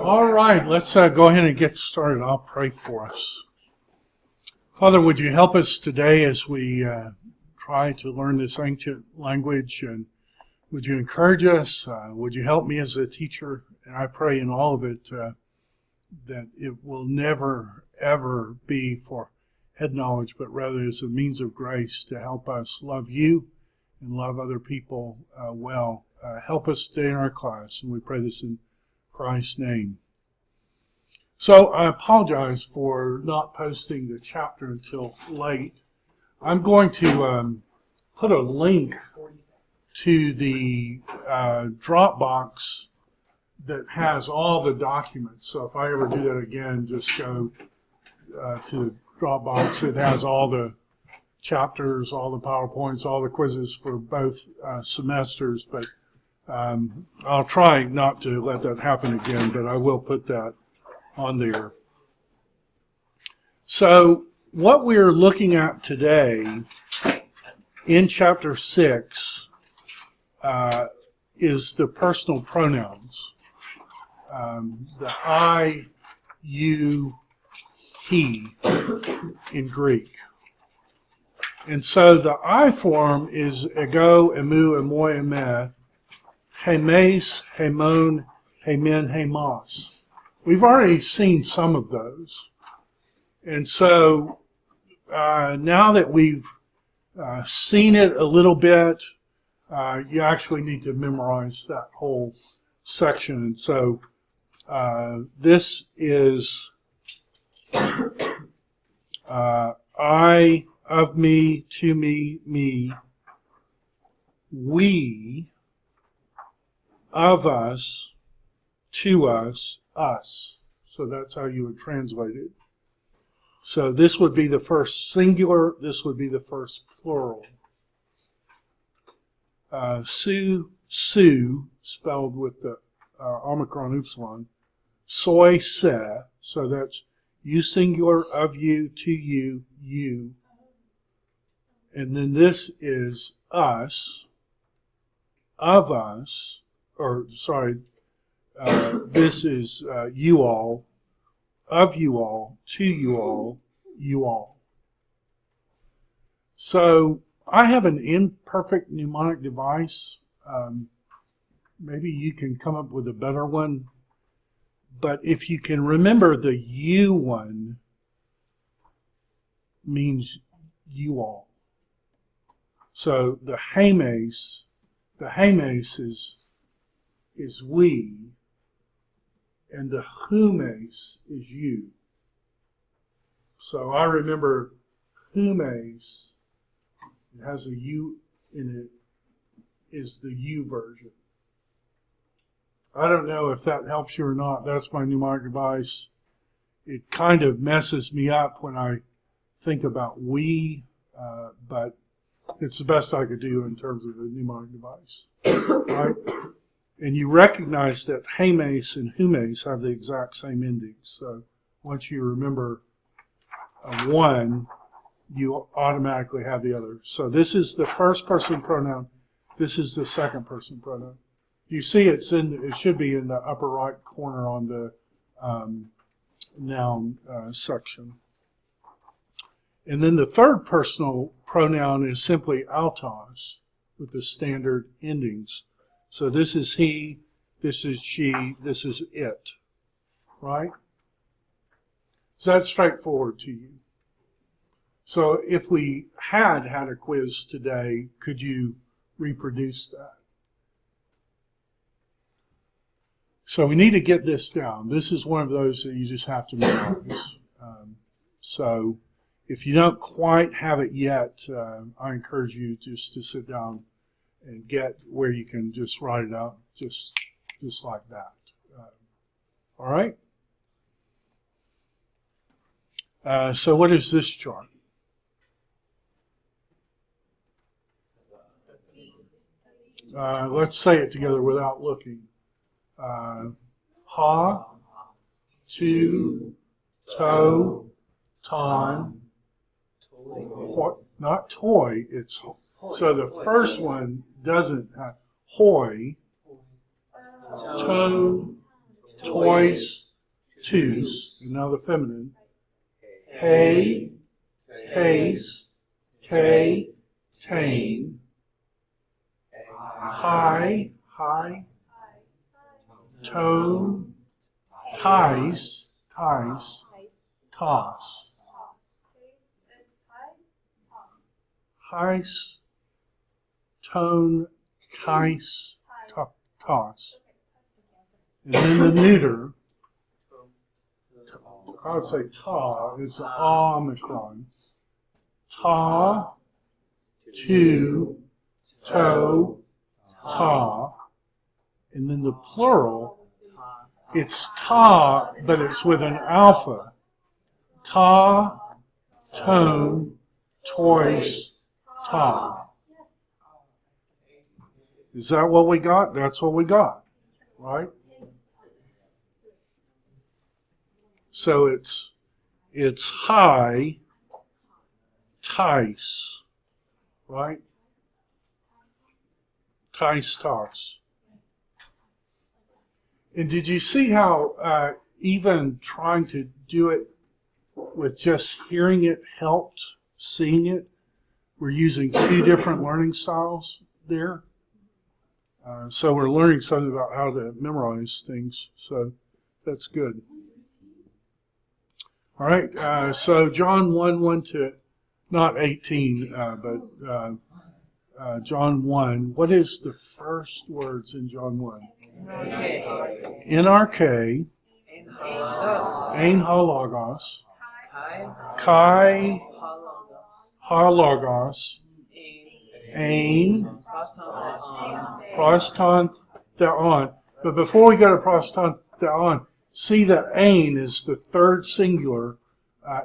All right, let's go ahead and get started. I'll pray for us. Father, would you help us today as we try to learn this ancient language, and would you encourage us? Would you help me as a teacher? And I pray in all of it that it will never, ever be for head knowledge, but rather as a means of grace to help us love you and love other people well. Help us today in our class, and we pray this in Christ's name. So I apologize for not posting the chapter until late. I'm going to put a link to the Dropbox that has all the documents. So if I ever do that again, just go to the Dropbox. It has all the chapters, all the PowerPoints, all the quizzes for both semesters. But I'll try not to let that happen again, but I will put that on there. So what we're looking at today in chapter 6 is the personal pronouns. The I, you, he in Greek. And so the I form is ego, emu, emoi, eme, hemes, hemon, hemen, hemos. We've already seen some of those. And so now that we've seen it a little bit, you actually need to memorize that whole section. And so this is I, of me, to me, me, we, of us, to us, us. So that's how you would translate it. So this would be the first singular, this would be the first plural. Su, spelled with the omicron upsilon. Soy, se, so that's you singular, of you, to you, you. And then this is us, of us, this is you all, of you all, to you all, you all. So I have an imperfect mnemonic device. Maybe you can come up with a better one. But if you can remember, the you one means you all. So the hemes is we, and the humes is you. So I remember humes, it has a U in it, is the U version. I don't know if that helps you or not. That's my mnemonic device. It kind of messes me up when I think about we, but it's the best I could do in terms of a mnemonic device. Right? And you recognize that hemes and humes have the exact same endings. So once you remember one, you automatically have the other. So this is the first person pronoun. This is the second person pronoun. You see it should be in the upper right corner on the noun section. And then the third personal pronoun is simply autos with the standard endings. So this is he, this is she, this is it. Right? So that's straightforward to you. So if we had a quiz today, could you reproduce that? So we need to get this down. This is one of those that you just have to memorize. So if you don't quite have it yet, I encourage you just to sit down and get where you can just write it out just like that. All right? So what is this chart? Let's say it together without looking. Ha, tu, to, ton, not toy, it's so the first one doesn't have hoi, to, tois, tus, and now the feminine. He, tes, te, tain. Hi, tone, ties, toss. Heis, tone, ties, toss. And then the neuter, I would say ta, is the omicron. Ta, tu, to, ta. And then the plural, it's ta, but it's with an alpha. Ta, tone, tois, ta. Is that what we got? That's what we got, right? So it's high, tice, right? Tice, toss. And did you see how even trying to do it with just hearing it helped seeing it? We're using two different learning styles there. So we're learning something about how to memorize things. So that's good. All right. So John 1 to, not 18, but John 1. What is the first words in John 1? NRK, ein halagos, kai halagos, ein proston theon. But before we go to proston theon, see that ein is the third singular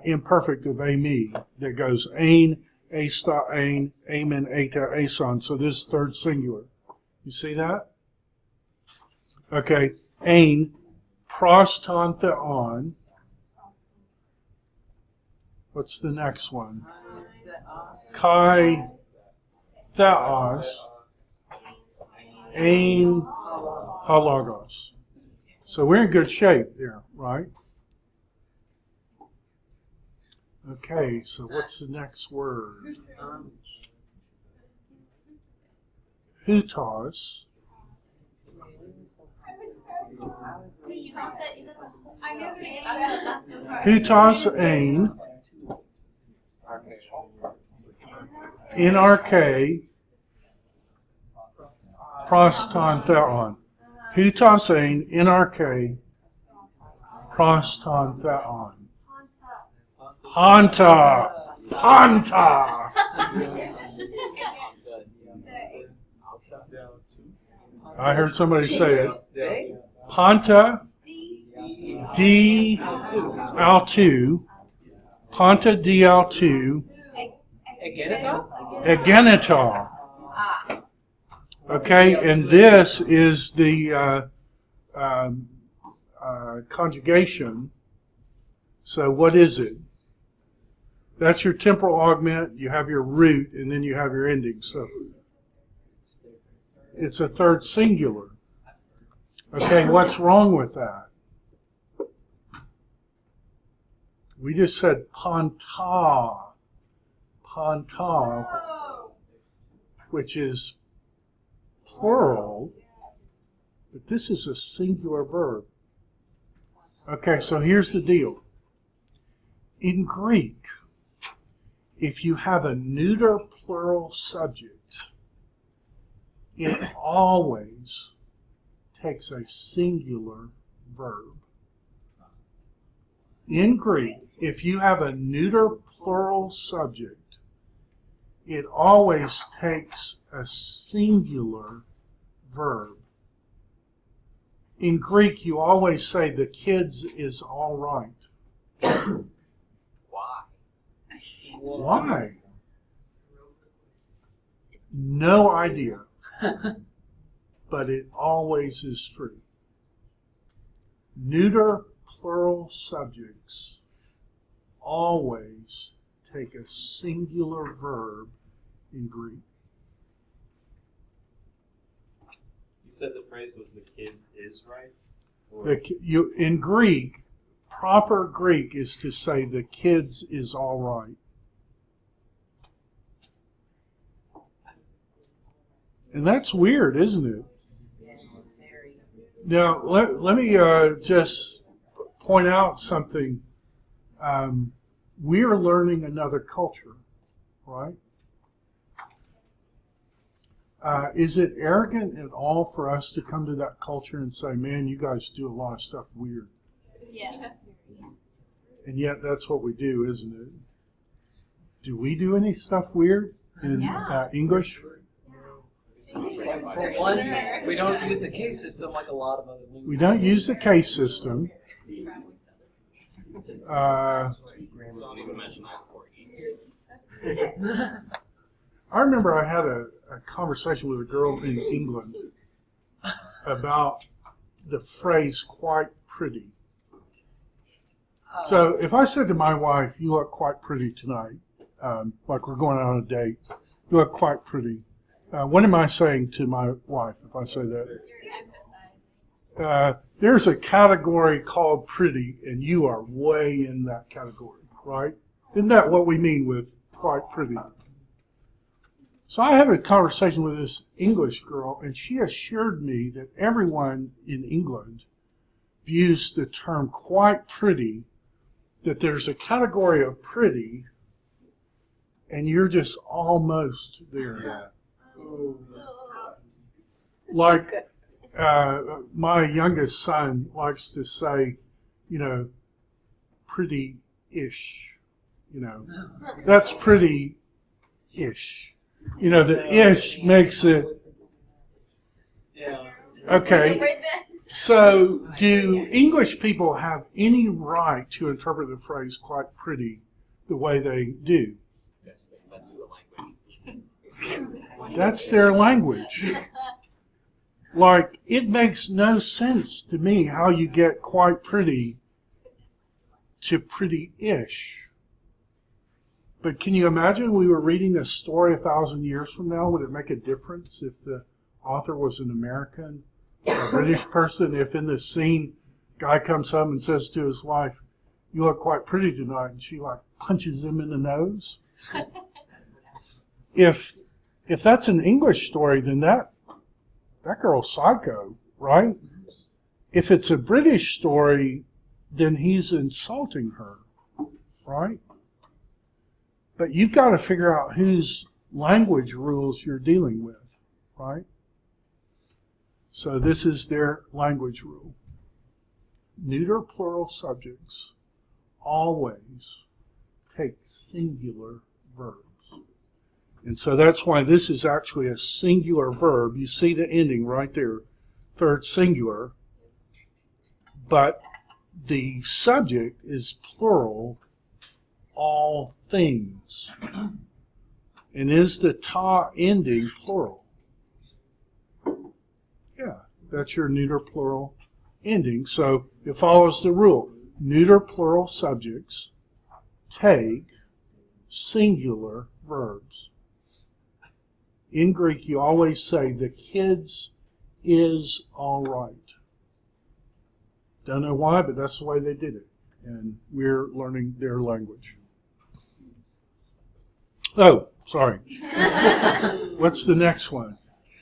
imperfect of ami that goes ein, asta, ein, amen, eta, ason. So this is third singular. You see that? Okay, ein, proston theon. What's the next one? Kai theos, ein halagos. So we're in good shape there, right? Okay, so what's the next word? Hutos. Hutos ein. NRK. Proston theon. Hutos ein. NRK. Proston theon. Panta. Panta. I heard somebody say it. Panta di altu. Panta di altu. Agenital. Okay, and this is the conjugation. So what is it? That's your temporal augment. You have your root, and then you have your ending. So it's a third singular. Okay, what's wrong with that? We just said panta. Panta, which is plural, but this is a singular verb. Okay, so here's the deal. In Greek, if you have a neuter plural subject, it always takes a singular verb. In Greek, if you have a neuter plural subject, it always takes a singular verb. In Greek, you always say the kids is all right. Why? Why? No idea. But it always is true. Neuter plural subjects always take a singular verb in Greek. You said the phrase was the kids is right? In Greek, proper Greek is to say the kids is all right. And that's weird, isn't it? Now, let me just point out something. We're learning another culture, right? Is it arrogant at all for us to come to that culture and say, man, you guys do a lot of stuff weird? Yes. And yet that's what we do, isn't it? Do we do any stuff weird in English? For one, we don't use the case system like a lot of other languages. We don't use the case system. Don't even mention that before. I remember I had a conversation with a girl in England about the phrase quite pretty. So if I said to my wife, you look quite pretty tonight, like we're going out on a date, you look quite pretty. What am I saying to my wife if I say that? There's a category called pretty, and you are way in that category, right? Isn't that what we mean with quite pretty? So I had a conversation with this English girl, and she assured me that everyone in England views the term quite pretty, that there's a category of pretty, and you're just almost there. Yeah. Like my youngest son likes to say, pretty-ish. That's pretty-ish. The ish makes it. Yeah. Okay. So do English people have any right to interpret the phrase quite pretty the way they do? Yes, that's your language. That's their language. Like, it makes no sense to me how you get quite pretty to pretty-ish. But can you imagine we were reading a story 1,000 years from now? Would it make a difference if the author was an American or a British person? If in this scene, guy comes home and says to his wife, you look quite pretty tonight, and she punches him in the nose? If that's an English story, then that girl's psycho, right? If it's a British story, then he's insulting her, right? But you've got to figure out whose language rules you're dealing with, right? So this is their language rule. Neuter plural subjects always take singular verbs. And so that's why this is actually a singular verb. You see the ending right there, third singular. But the subject is plural, all things. And is the ta ending plural? Yeah, that's your neuter plural ending. So it follows the rule. Neuter plural subjects take singular verbs. In Greek, you always say the kids is all right. Don't know why, but that's the way they did it. And we're learning their language. Oh, sorry. What's the next one?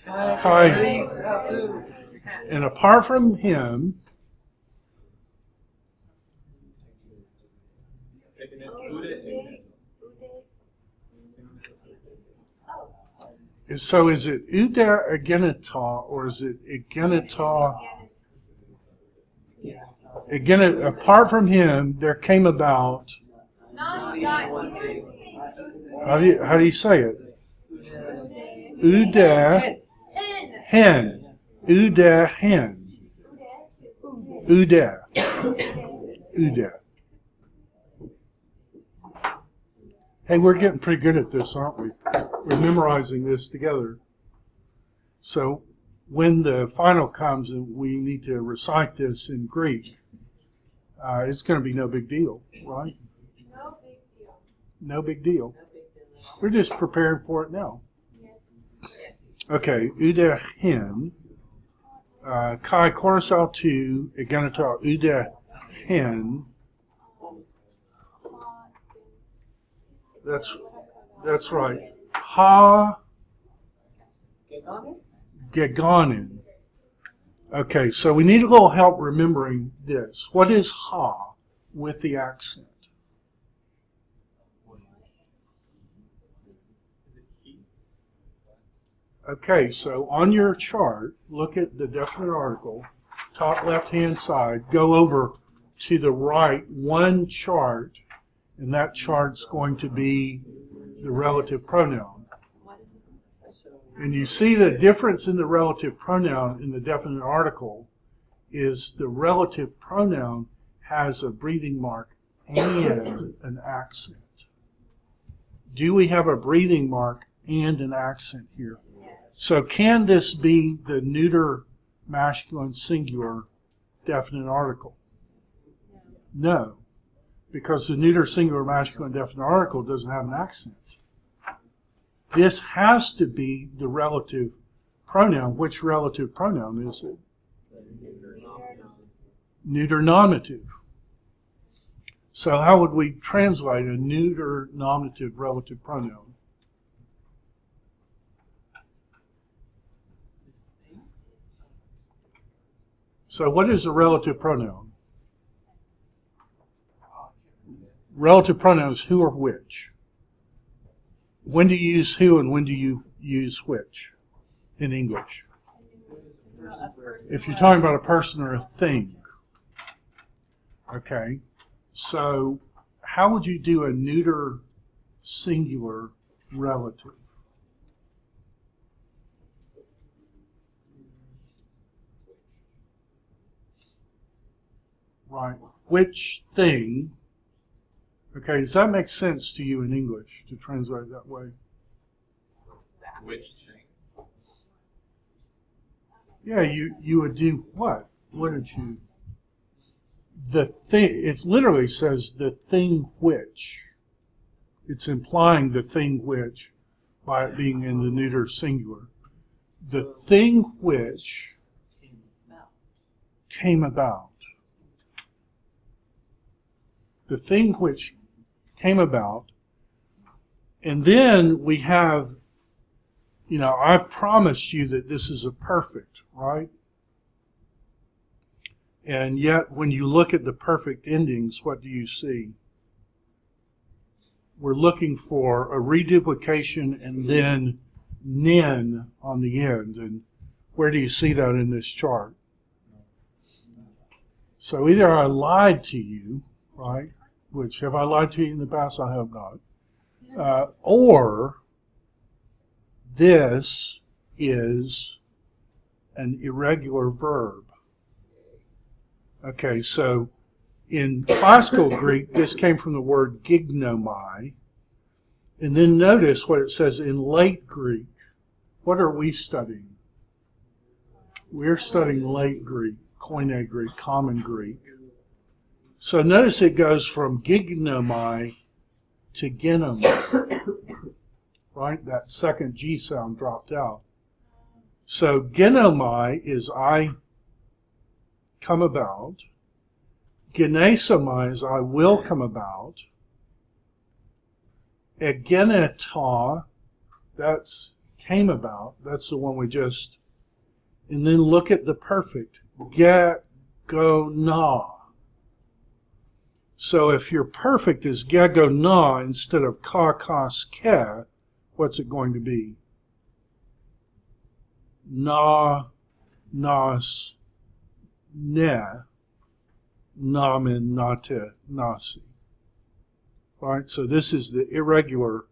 Kai. And apart from him, so is it uda agenita or is it agenita? Again, apart from him, there came about. How do you say it? Uda hen. Uda hen. Uda. Uda. Hey, we're getting pretty good at this, aren't we? We're memorizing this together. So when the final comes and we need to recite this in Greek, it's going to be no big deal, right? No big deal. No big deal. We're just preparing for it now. Yes. Okay, uda hen. Kai korasal tu iganata ude hen. That's right. Ha gegonen. Okay, so we need a little help remembering this. What is ha with the accent? Okay, so on your chart, look at the definite article, top left-hand side, go over to the right one chart, and that chart's going to be the relative pronoun. And you see the difference in the relative pronoun in the definite article is the relative pronoun has a breathing mark and an accent. Do we have a breathing mark and an accent here? So can this be the neuter masculine singular definite article? No, because the neuter singular masculine definite article doesn't have an accent. This has to be the relative pronoun. Which relative pronoun is it? Neuter nominative. So how would we translate a neuter nominative relative pronoun? So what is a relative pronoun? Relative pronouns, who or which? When do you use who and when do you use which in English? If you're talking about a person or a thing. Okay, so how would you do a neuter singular relative? Right. Which thing? Okay, does that make sense to you in English to translate it that way? Which thing? Yeah, you would do what? What did you? The thing. It literally says the thing which. It's implying the thing which by it being in the neuter singular. The thing which came about. The thing which came about. And then we have, I've promised you that this is a perfect, right? And yet when you look at the perfect endings, what do you see? We're looking for a reduplication and then nin on the end. And where do you see that in this chart? So either I lied to you, right? Which, have I lied to you in the past? I hope not. Or this is an irregular verb. Okay, so in classical Greek, this came from the word gignomai. And then notice what it says in late Greek. What are we studying? We're studying late Greek, Koine Greek, Common Greek. So notice it goes from gignomai to genomai. Right? That second G sound dropped out. So genomai is I come about. Genesomai is I will come about. Egeneta, that's came about. That's the one we just. And then look at the perfect. Get, go, na. So if your perfect is gego na instead of ka, kas, ke, what's it going to be? Na, nas, ne, namen, nate, nasi. Right, so this is the irregular.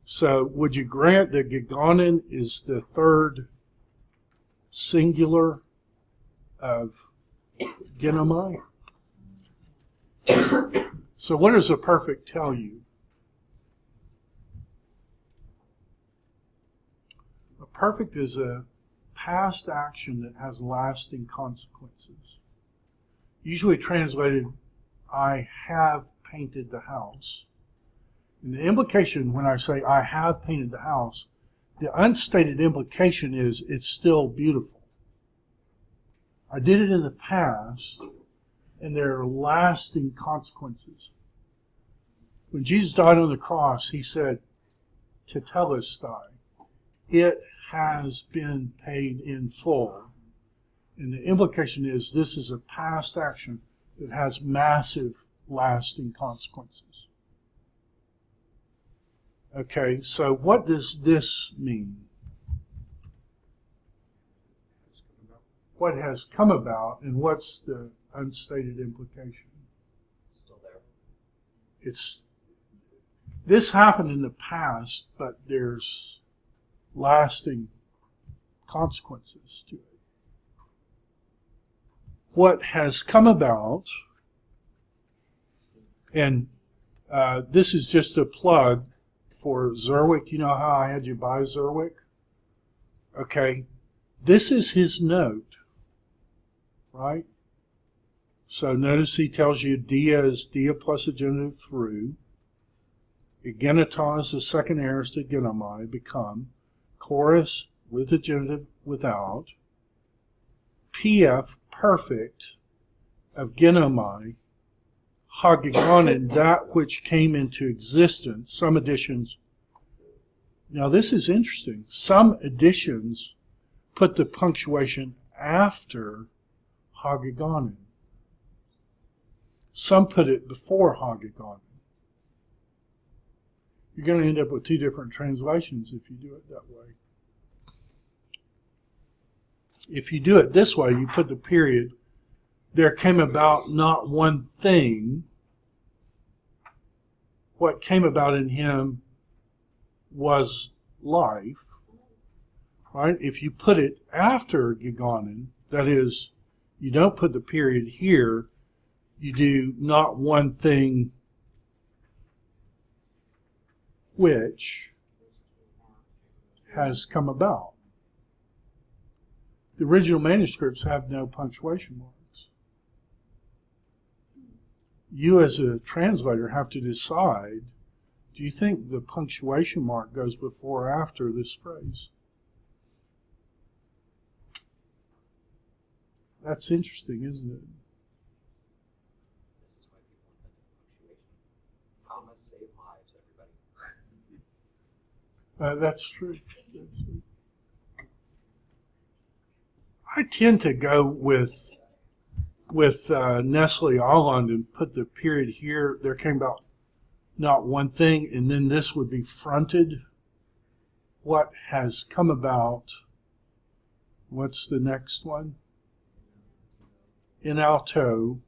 So would you grant that gegonen is the third singular of genomai? So what does a perfect tell you? A perfect is a past action that has lasting consequences. Usually translated, I have painted the house. And the implication when I say I have painted the house, the unstated implication is it's still beautiful. I did it in the past, and there are lasting consequences. When Jesus died on the cross, he said, tetelestai, it has been paid in full. And the implication is this is a past action that has massive lasting consequences. Okay, so what does this mean? What has come about, and what's the unstated implication? It's still there. This happened in the past, but there's lasting consequences to it. What has come about, and this is just a plug for Zerwick. You know how I had you buy Zerwick? Okay, this is his note, right? So notice he tells you dia is dia plus a genitive through. Egenetos, the second aorist to genomai, become. Chorus with the genitive without. PF, perfect, of genomai. Hagigonen, that which came into existence. Some editions. Now this is interesting. Some editions put the punctuation after hagigonen. Some put it before hagigonen. You're going to end up with two different translations if you do it that way. If you do it this way, you put the period, there came about not one thing. What came about in him was life. Right? If you put it after gigonen, that is, you don't put the period here, you do not one thing which has come about. The original manuscripts have no punctuation marks. You as a translator have to decide, do you think the punctuation mark goes before or after this phrase? That's interesting, isn't it? This is why people invented punctuation. Commas save lives, everybody. That's true. That's true. I tend to go with Nestle Aland and put the period here. There came about not one thing, and then this would be fronted. What has come about? What's the next one? In alto.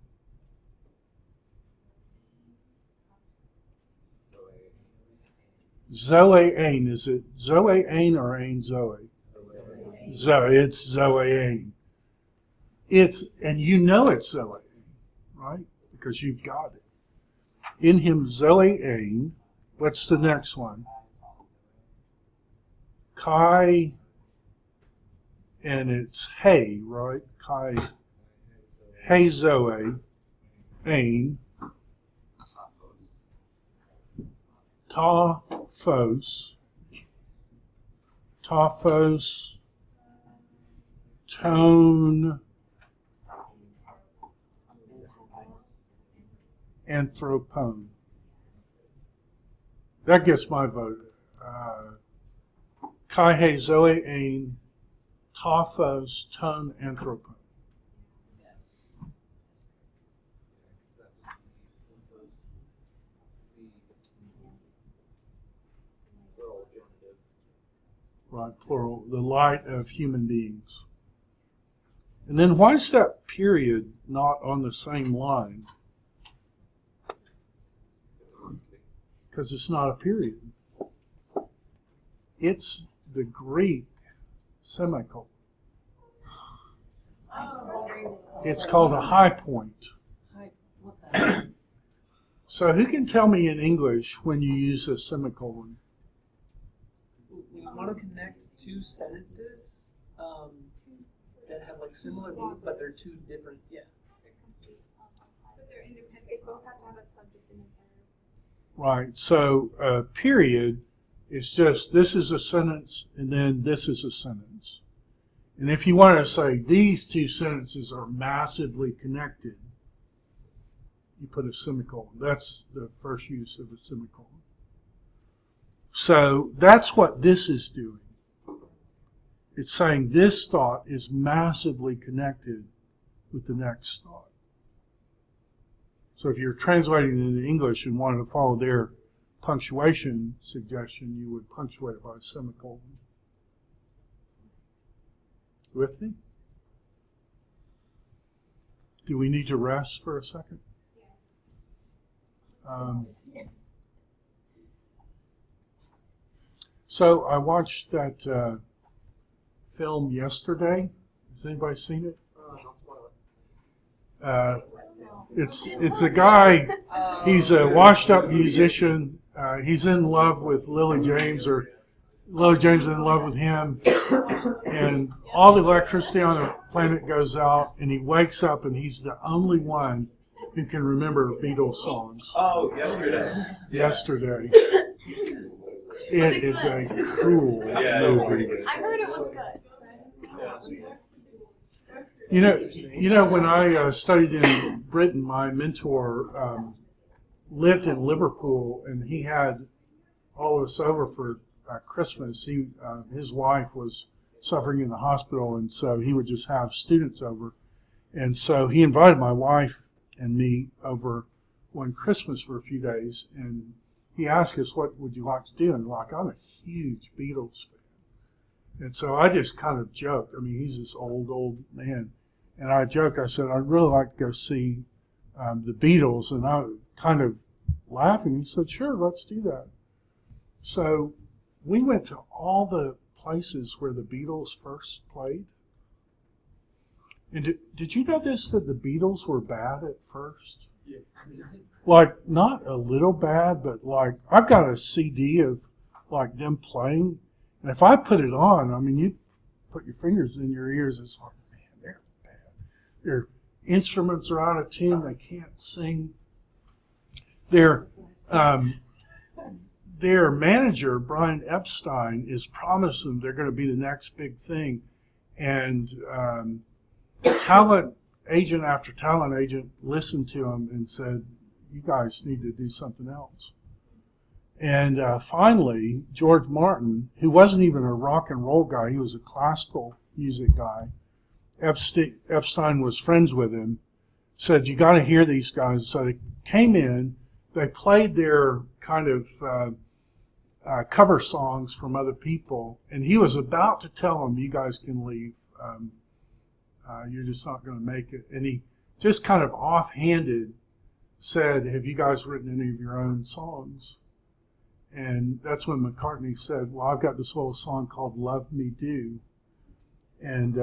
Zoe Ain. Is it Zoe Ain or Ain Zoe? Zoe. It's Zoe Ain. And you know it's Zoe Ain, right? Because you've got it. In him Zoe Ain. What's the next one? Kai, and it's Hey, right? Kai, Hey Zoe Ain. Taphos, tone, anthropone. That gets my vote. Kai he zoe ein, taphos, tone, anthropone. Right, plural, the light of human beings. And then why is that period not on the same line? Because it's not a period. It's the Greek semicolon. It's called a high point. So who can tell me in English when you use a semicolon? We want to connect two sentences that have like similar meanings, but they're two different. Yeah. But they're independent. They both have to have a subject and a verb. Right. So period is just this is a sentence and then this is a sentence. And if you want to say these two sentences are massively connected, you put a semicolon. That's the first use of a semicolon. So that's what this is doing. It's saying this thought is massively connected with the next thought. So if you're translating it into English and wanted to follow their punctuation suggestion, you would punctuate it by a semicolon. With me? Do we need to rest for a second? So I watched that film yesterday. Has anybody seen it? Don't spoil it. It's a guy. He's a washed-up musician. He's in love with Lily James, or Lily James is in love with him. And all the electricity on the planet goes out, and he wakes up, and he's the only one who can remember Beatles songs. Oh, yesterday. Yesterday. It is a cool movie. I heard it was good. You know, when I studied in Britain, my mentor lived in Liverpool, and he had all of us over for Christmas. His wife was suffering in the hospital, and so he would just have students over. And so he invited my wife and me over one Christmas for a few days, and he asked us, what would you like to do? And I'm a huge Beatles fan. And so I just kind of joked. I mean, he's this old man. And I joked, I said, I'd really like to go see the Beatles. And I kind of laughing, he said, sure, let's do that. So we went to all the places where the Beatles first played. And did you know this, that the Beatles were bad at first? Yeah. Like, not a little bad, but like, I've got a CD of like them playing. And if I put it on, I mean, you put your fingers in your ears, it's like, man, they're bad. Their instruments are out of tune. They can't sing. Their manager, Brian Epstein, is promising they're going to be the next big thing. And talent agent after talent agent listened to him and said, you guys need to do something else. And finally, George Martin, who wasn't even a rock and roll guy, he was a classical music guy. Epstein was friends with him, said, you got to hear these guys. So they came in, they played their kind of cover songs from other people, and he was about to tell them, you guys can leave. You're just not going to make it. And he just kind of offhanded said, have you guys written any of your own songs? And that's when McCartney said, well, I've got this little song called Love Me Do. And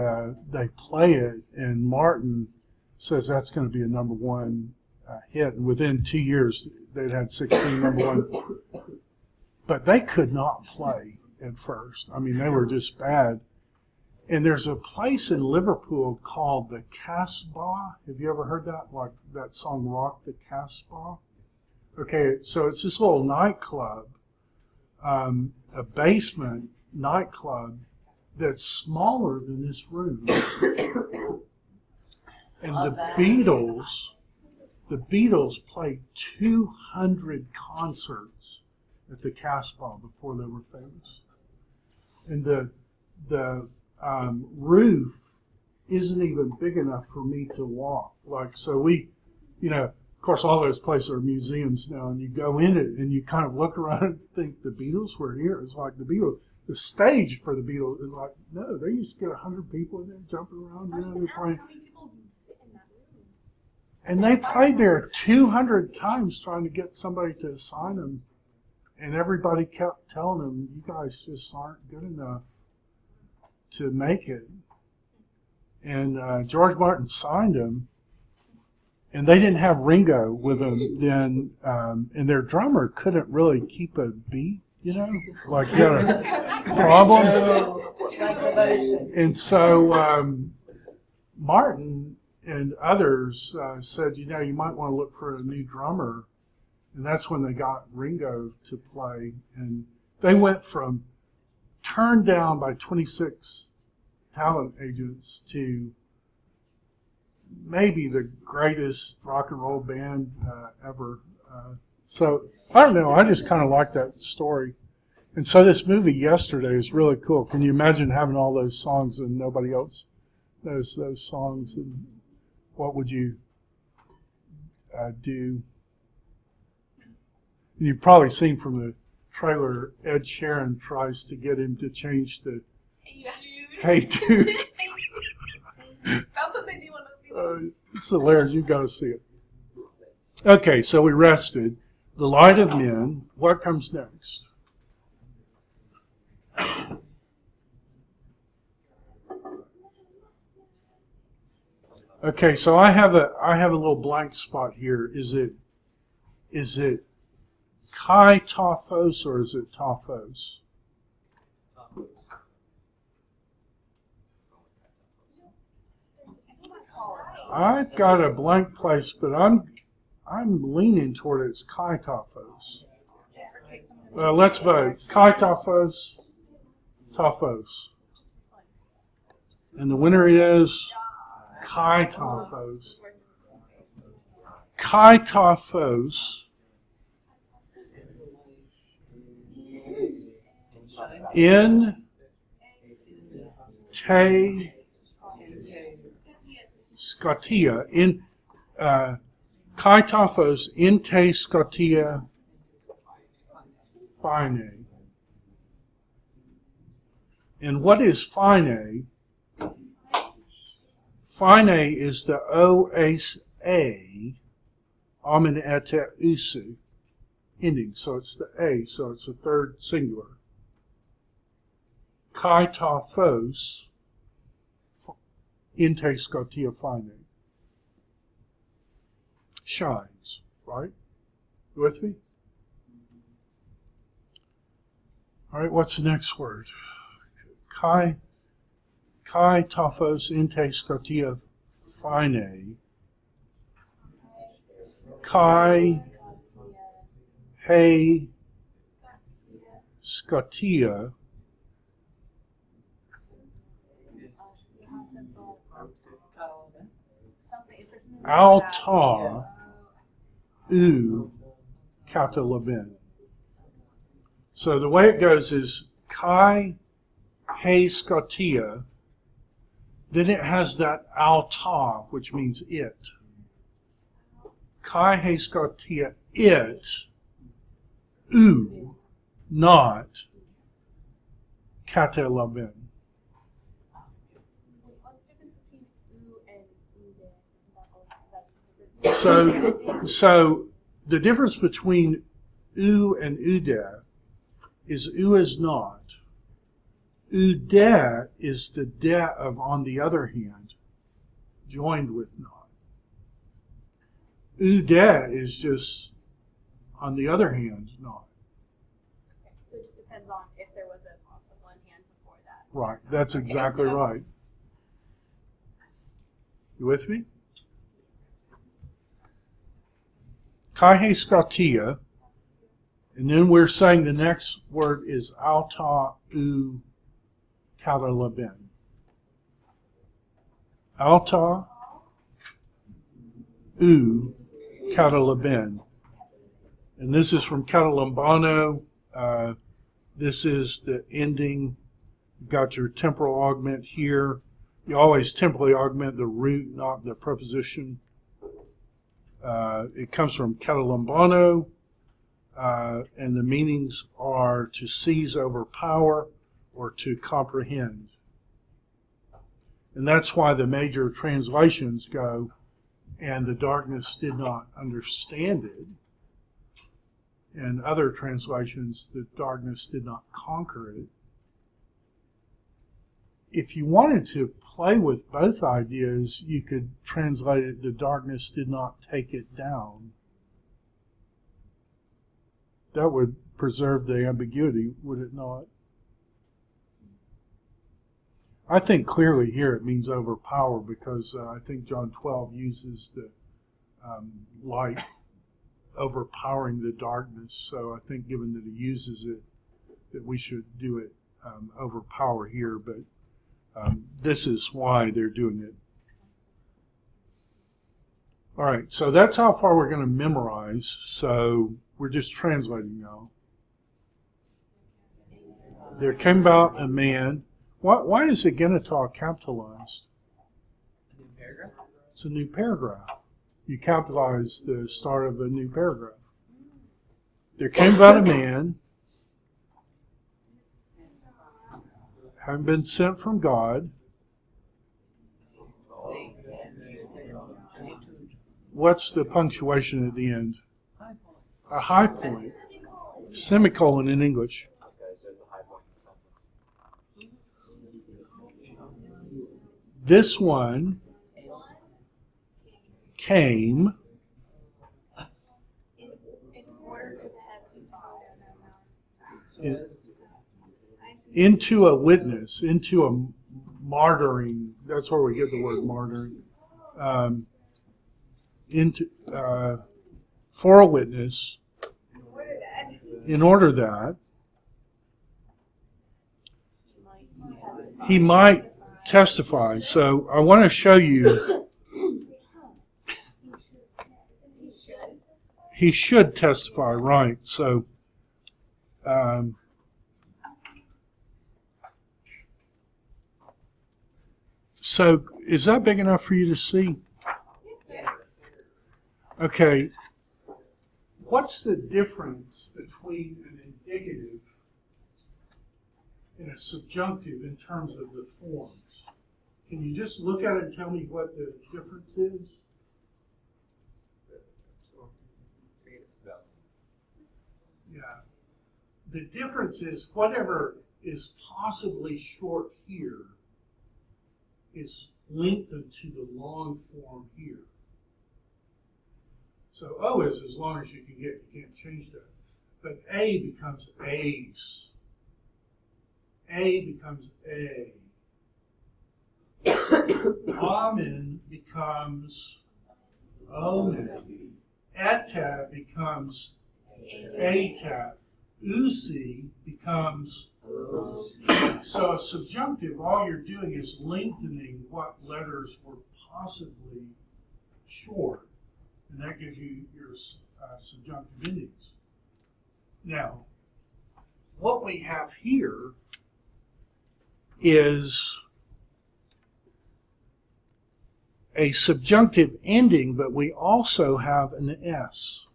they play it, and Martin says that's going to be a number one hit. And within 2 years, they'd had 16 number one. But they could not play at first. I mean, they were just bad. And there's a place in Liverpool called the Casbah. Have you ever heard that? Like that song, Rock the Casbah? Okay, so it's this little nightclub, a basement nightclub that's smaller than this room. And the Beatles played 200 concerts at the Casbah before they were famous. And the roof isn't even big enough for me to walk. Like, so we, of course, all those places are museums now, and you go in it and you kind of look around and think the Beatles were here. It's like the Beatles, the stage for the Beatles is like, no, they used to get 100 people in there jumping around. They're playing. And they played there 200 times trying to get somebody to sign them. And everybody kept telling them, you guys just aren't good enough to make it. And George Martin signed him, and they didn't have Ringo with them then, and their drummer couldn't really keep a beat, like he had a problem. And so Martin and others said, you might want to look for a new drummer. And that's when they got Ringo to play. And they went from turned down by 26 talent agents to maybe the greatest rock and roll band ever. So I don't know. I just kind of like that story. And so this movie yesterday is really cool. Can you imagine having all those songs and nobody else knows those songs? And what would you do? And you've probably seen from the trailer, Ed Sheeran tries to get him to change the "Hey Dude." That's what they do want to see. It's hilarious. You've got to see it. Okay, so we rested. The light of men. What comes next? Okay, so I have a little blank spot here. Is it Kai Tophos or is it Tophos? I've got a blank place, but I'm leaning toward it's Kai Tophos. Let's vote. Kai Tophos. Tophos. And the winner is Kai Tophos. Kai Tophos in te Scotia in Kai Tophos in te Scotia fine. And what is fine? Fine is the O-S-A amen et usu ending. So it's the A, so it's the third singular. Kai Tophos in te Scotia fine. Shines, right? You with me? All right, what's the next word? Kai Tophos in te Scotia fine. Kai he Scotia altar u katalabin. So the way it goes is Kai he Scotia, then it has that altar, which means it. Kai he Scotia it, u, not katalabin. What's the difference between oo and ude? So the difference between u and ude is u is not. Ude is the de of on the other hand, joined with not. Ude is just on the other hand, not. Okay, so it just depends on if there was a one hand before that. Right, that's exactly right. You with me? Kai he Scotia, and then we're saying the next word is alta u katalabin. Alta u katalabin. And this is from Catalambano. This is the ending. You've got your temporal augment here. You always temporally augment the root, not the preposition. It comes from Catalambano, and the meanings are to seize, overpower, or to comprehend. And that's why the major translations go, and the darkness did not understand it. And other translations, the darkness did not conquer it. If you wanted to play with both ideas, you could translate it, the darkness did not take it down. That would preserve the ambiguity, would it not? I think clearly here it means overpower because I think John 12 uses the light overpowering the darkness. So I think given that he uses it, that we should do it overpower here. But This is why they're doing it. All right, so that's how far we're going to memorize. So we're just translating now. There came about a man. Why is Agenita capitalized? A new paragraph? It's a new paragraph. You capitalize the start of a new paragraph. There came about a man, having been sent from God. What's the punctuation at the end? A high point. Semicolon in English. This one came In order to testify. into a witness, into a martyring. That's where we get the word martyring. For a witness, in order that he might testify. So I want to show you. He should testify, right? So, so is that big enough for you to see? Yes. Okay. What's the difference between an indicative and a subjunctive in terms of the forms? Can you just look at it and tell me what the difference is? Yeah. The difference is whatever is possibly short here is lengthened to the long form here. So O is as long as you can get. You can't change that. But A becomes A's. A becomes A. Amen becomes Omen. Eta becomes Eta. Usi becomes. So a subjunctive, all you're doing is lengthening what letters were possibly short. And that gives you your subjunctive endings. Now, what we have here is a subjunctive ending, but we also have an S.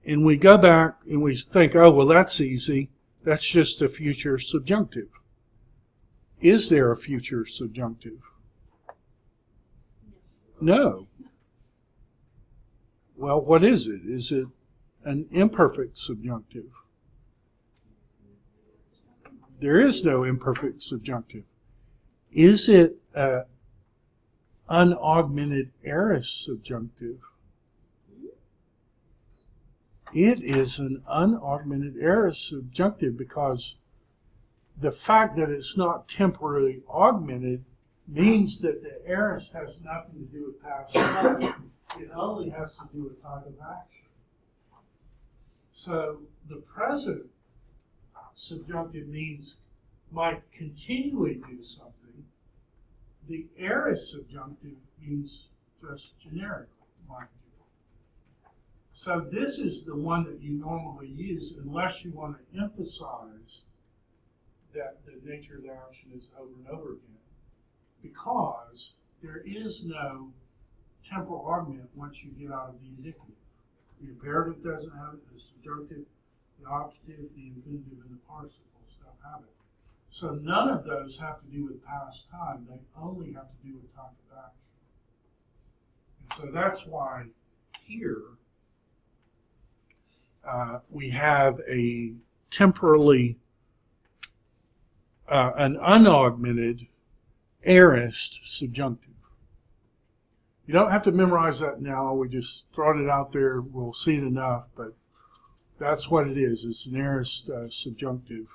And we go back and we think, oh, well, that's easy. That's just a future subjunctive. Is there a future subjunctive? No. Well, what is it? Is it an imperfect subjunctive? There is no imperfect subjunctive. Is it an unaugmented aorist subjunctive? It is an unaugmented aorist subjunctive because the fact that it's not temporarily augmented means that the aorist has nothing to do with past time. It only has to do with time of action. So the present subjunctive means might continually do something. The aorist subjunctive means just generically might do. So this is the one that you normally use unless you want to emphasize that the nature of the action is over and over again. Because there is no temporal augment once you get out of the indicative. The imperative doesn't have it, the subjunctive, the optative, the infinitive, and the participles don't have it. So none of those have to do with past time. They only have to do with time of action. And so that's why here we have a temporally, an unaugmented aorist subjunctive. You don't have to memorize that now. We just thrown it out there. We'll see it enough, but that's what it is. It's an aorist subjunctive.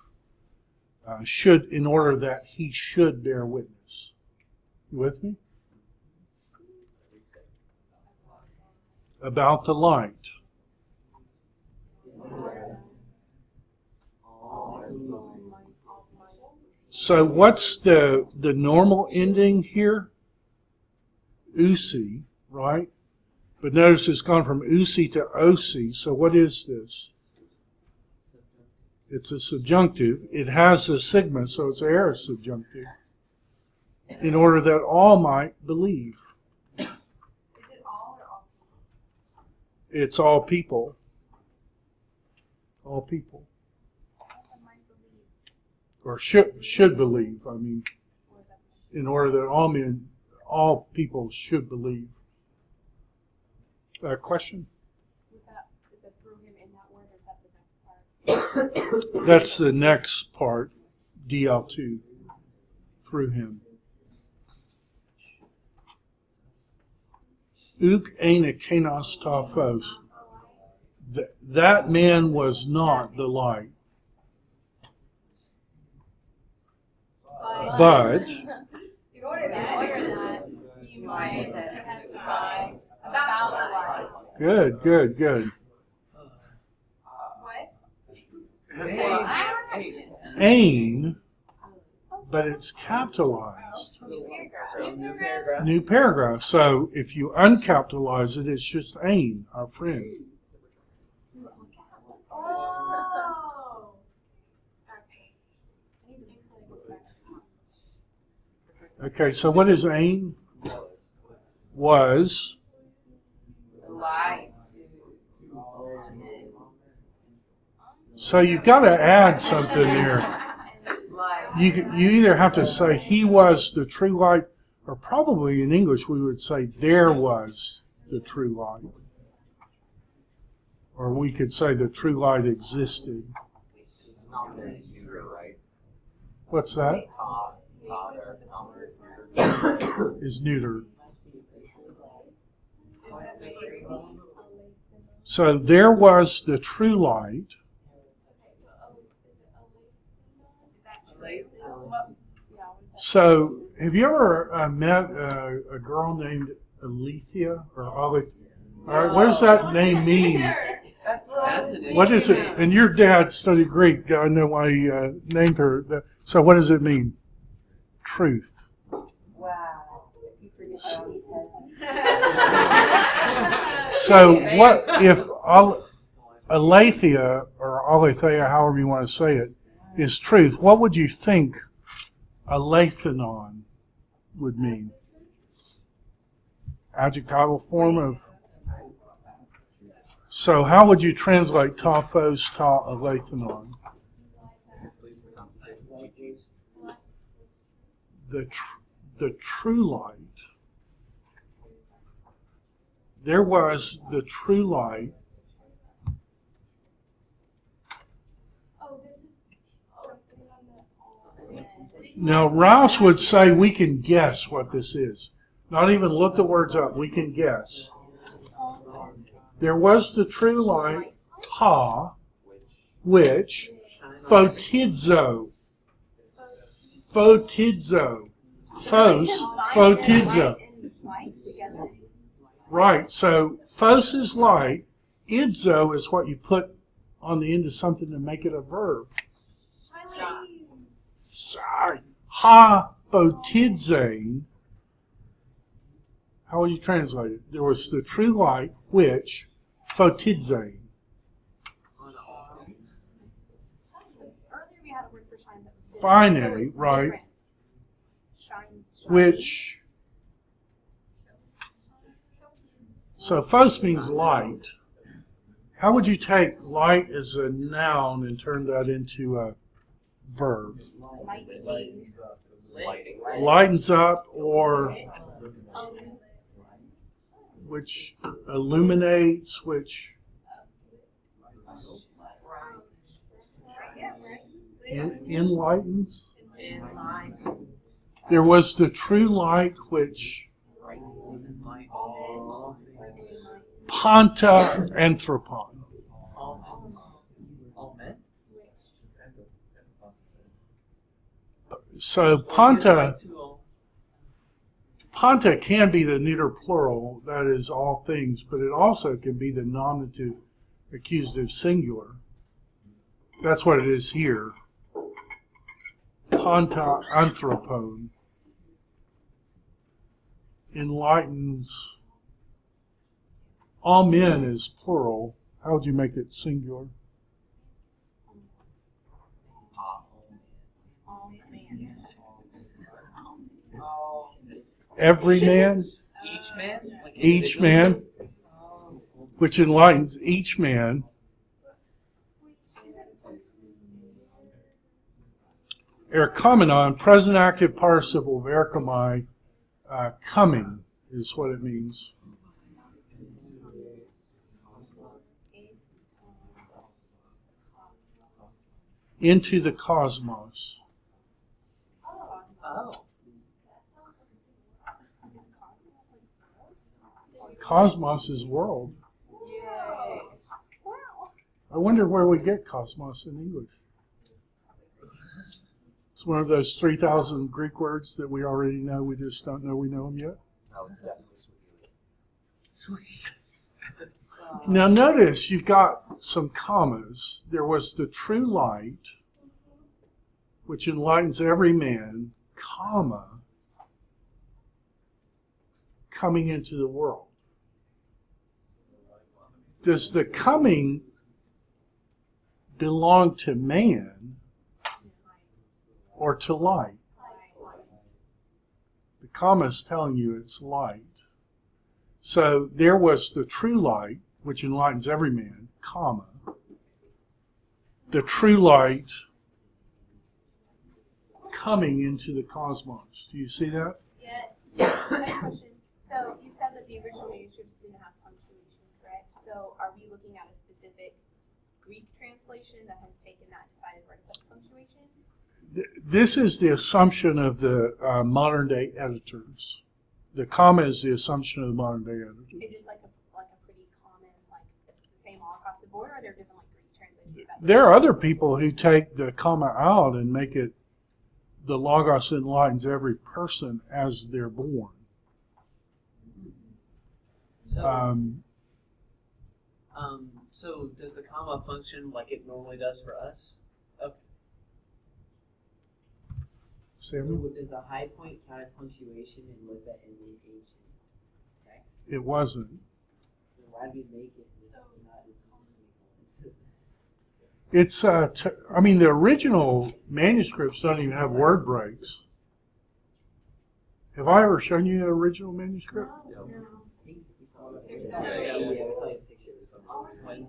Should, in order that he should bear witness. You with me? About the light. So what's the normal ending here? Usi, right? But notice it's gone from usi to osi. So what is this? It's a subjunctive. It has a sigma, so it's aorist subjunctive. In order that all might believe. Is it all or all? It's all people. All people. I might believe. Or should believe. I mean, Or is that in order that all people should believe. Question? is that through him in that word, or is that the next part? That's the next part, DL2, through him. Uk ene kenos taphos. That man was not the light. But In order that you might testify about the light. good. What? Ain, but it's capitalized. New paragraph. New paragraph. So if you uncapitalize it, it's just Ain, our friend. Oh. Okay, so what is Ain? Was. Lie So you've got to add something there. to lie. You either have to say he was the true light, or probably in English we would say there was the true light. Or we could say the true light existed. It's not very true, right? What's that? Is neutered. So there was the true light. So have you ever met a girl named Alethea or Alethea? All right, what does that name mean? That's an What is it? interesting- And your dad studied Greek. I know why he named her. So what does it mean? Truth. Wow. You forget So what if Aletheia or Aletheia, however you want to say it, is truth? What would you think alethenon would mean? Adjectival form of. So how would you translate ta phos ta alethenon? The true light. There was the true light. Oh, this is. Oh, this is on the. Now, Rouse would say we can guess what this is. Not even look the words up. We can guess. There was the true light, ta, which, photidzo, photidzo, photidzo. Right, so phos is light, idzo is what you put on the end of something to make it a verb. Sorry. Ha photidzain. How would you translate it? There was the true light, which photidzain. Earlier we had a word for shine that was different. Fine, So it's right. different. Shine. Which, so phos means light. How would you take light as a noun and turn that into a verb? Lightning. Lightens up, or which illuminates, which enlightens. There was the true light which Panta anthropon. All men? So Panta can be the neuter plural, that is all things, but it also can be the nominative accusative singular. That's what it is here. Panta anthropon. Enlightens. All men is plural. How would you make it singular? Every man? Each man? Like Each individually? man, which enlightens each man. Ergomenon, present active participle of erchomai, coming is what it means. Into the cosmos. Oh. Cosmos is world. Yay. I wonder where we get cosmos in English. It's one of those 3,000 Greek words that we already know. We just don't know we know them yet. No, it's definitely Sweet. Now notice you've got some commas. There was the true light, which enlightens every man, comma, coming into the world. Does the coming belong to man or to light? The comma is telling you it's light. So there was the true light, which enlightens every man, comma. The true light coming into the cosmos. Do you see that? Yes. I have a question. So you said that the original manuscripts didn't have punctuation, correct? So are we looking at a specific Greek translation that has taken that and decided where to put punctuation? This is the assumption of the modern day editors. The comma is the assumption of the modern day editors. Is this like a pretty common, like it's the same all across the board, or are there different like Greek translations? There are other people who take the comma out and make it the Logos enlightens every person as they're born. So does the comma function like it normally does for us? Okay. Samuel? So does the high point count as punctuation, and was that in the ancient text? It wasn't. So why do we make it not as It's, I mean, the original manuscripts don't even have word breaks. Have I ever shown you the original manuscript? No. we saw a picture of something.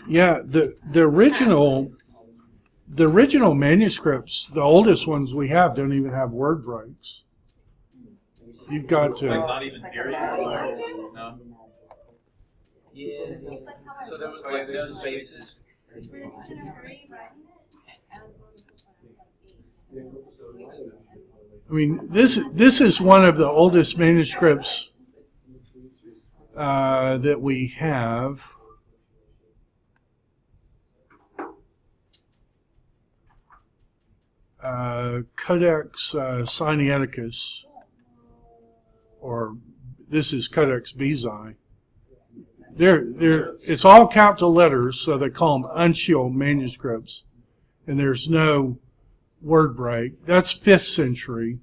Yeah, the original manuscripts, the oldest ones we have, don't even have word breaks. You've got to. Like not even periods? No. Yeah. So there was like no spaces. I mean, this is one of the oldest manuscripts that we have. Codex Sinaiticus, or this is Codex Bezae. It's all capital letters, so they call them uncial manuscripts, and there's no word break. That's 5th century.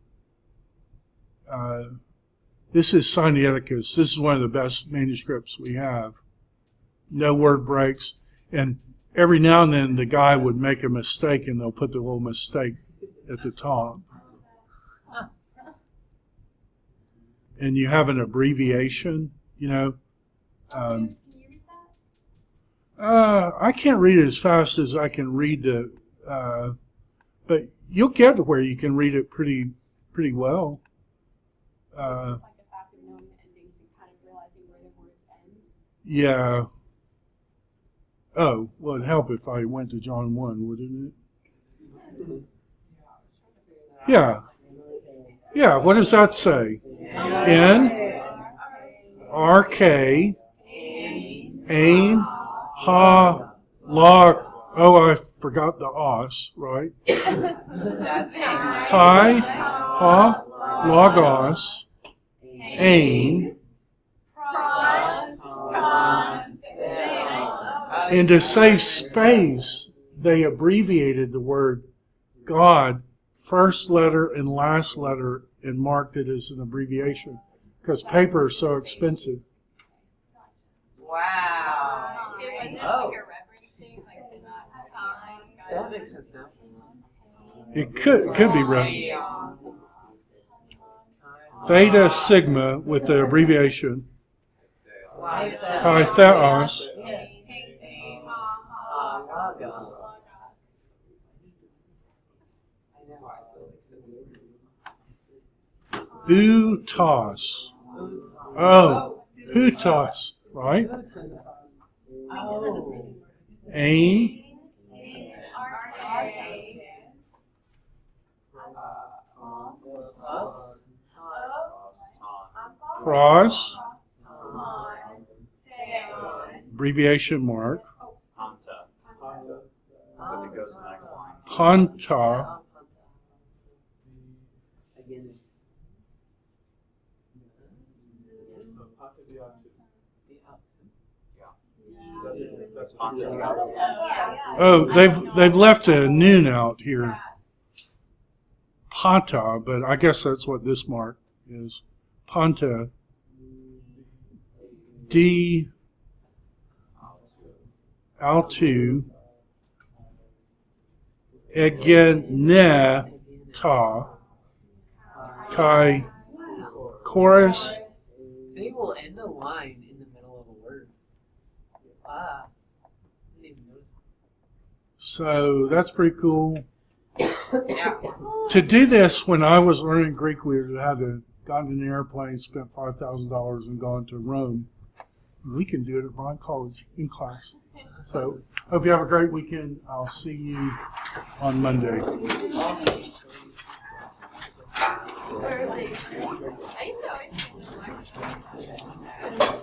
This is Sinaiticus. This is one of the best manuscripts we have. No word breaks, and every now and then the guy would make a mistake, and they'll put the little mistake at the top. And you have an abbreviation, you know. Can you read that? I can't read it as fast as I can read but you'll get to where you can read it pretty well. It's like the fact of knowing the endings and kind of realizing where the words end. Yeah. Oh, well, it'd help if I went to John 1, wouldn't it? Yeah. Yeah, what does that say? N, R, K, Ain, Ha, Log. Oh, I forgot the os, right? That's Kai, Ha, Logos, Ain. And to save space, they abbreviated the word God, first letter and last letter, and marked it as an abbreviation because paper is so expensive. Wow. It wasn't Oh. like a reference thing, like did not That makes sense now. It could be read. Yeah. Theta Sigma with the abbreviation Wow. Chi Theos. Logos. I know, I feel like so weird. Utos. Oh, Hutos, right? Oh. Ain, Us. Pros, Theon. abbreviation mark, Panta. So it goes to the next line. Panta, Again, That's Panta. oh, they've left a noon out here, Panta, but I guess that's what this mark is. Panta, D, Altu, Egeneta, Chi, Chorus, They will end a line in the middle of a word. Ah. I didn't even notice. so that's pretty cool. Yeah. To do this, when I was learning Greek, we had to gotten in an airplane, spent $5,000 and gone to Rome. We can do it at Bryan College in class. So hope you have a great weekend. I'll see you on Monday. Awesome. I used to always